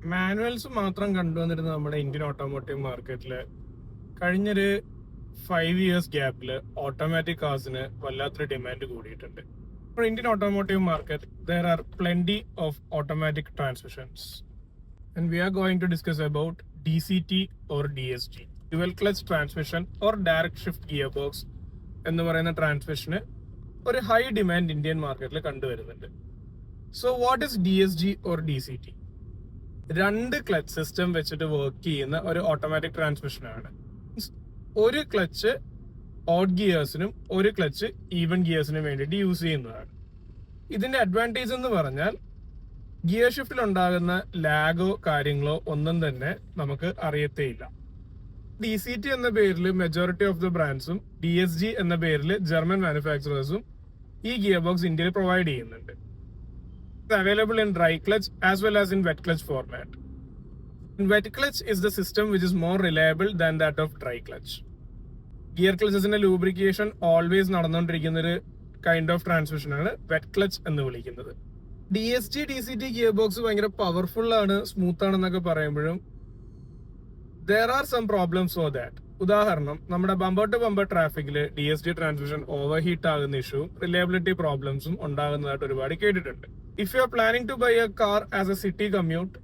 Manuals മാത്രം കണ്ടുവന്നിരുന്ന നമ്മുടെ Indian automotive മാർക്കറ്റിൽ കഴിഞ്ഞൊരു 5 ഇയേഴ്സ് ഗ്യാപ്പിൽ ഓട്ടോമാറ്റിക് കാർസിന് വല്ലാത്തൊരു ഡിമാൻഡ് കൂടിയിട്ടുണ്ട്. For Indian automotive market, there are plenty of automatic transmissions, and we are going to discuss about DCT or DSG, dual clutch transmission or direct shift gearbox എന്ന് പറയുന്ന ട്രാൻസ്മിഷന് ഒരു high demand Indian മാർക്കറ്റിൽ കണ്ടുവരുന്നുണ്ട്. So what is DSG or DCT? രണ്ട് clutch system വെച്ചിട്ട് work ചെയ്യുന്ന ഒരു automatic ട്രാൻസ്മിഷനാണ്. ഒരു ക്ലച്ച് ഓഡ് ഗിയേഴ്സിനും ഒരു ക്ലച്ച് ഈവൻ ഗിയേഴ്സിനും വേണ്ടിയിട്ട് യൂസ് ചെയ്യുന്നതാണ്. ഇതിന്റെ അഡ്വാൻറ്റേജ് എന്ന് പറഞ്ഞാൽ ഗിയർ ഷിഫ്റ്റിൽ ഉണ്ടാകുന്ന ലാഗോ കാര്യങ്ങളോ ഒന്നും തന്നെ നമുക്ക് അറിയത്തേയില്ല. DCT എന്ന പേരിൽ മെജോറിറ്റി ഓഫ് ദ ബ്രാൻഡ്സും DSG എന്ന പേരിൽ ജർമ്മൻ മാനുഫാക്ചറേഴ്സും ഈ ഗിയർ ബോക്സ് ഇന്ത്യയിൽ പ്രൊവൈഡ് ചെയ്യുന്നുണ്ട്. Available in dry clutch as well as in wet clutch format. Wet clutch is the system which is more reliable than that of dry clutch. Gear ക്ലച്ചസിന്റെ lubrication always നടന്നുകൊണ്ടിരിക്കുന്ന ഒരു kind of transmission ആണ് wet clutch എന്ന് വിളിക്കുന്നത്. DSG DCT gear box ഭയങ്കര powerful ആണ്, smooth ആണെന്നൊക്കെ പറയുമ്പോഴും there are some problems for that. ഉദാഹരണം, നമ്മുടെ ബമ്പർ ടു ബമ്പർ ട്രാഫിക്കിൽ DSG ട്രാൻസ്മിഷൻ ഓവർ ഹീറ്റ് ആകുന്ന ഇഷ്യൂ, റിലയബിലിറ്റി പ്രോബ്ലംസും ഉണ്ടാകുന്നതായിട്ട് ഒരുപാട് കേട്ടിട്ടുണ്ട്. If you are planning to buy a car as a city commute,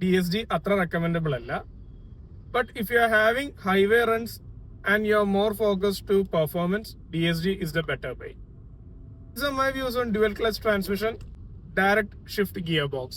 DSG അത്ര റെക്കമെൻഡബിൾ അല്ല. But if you are having highway runs and you're more focused to performance, DSG is the better buy. These are my views on dual clutch transmission, direct shift gearbox.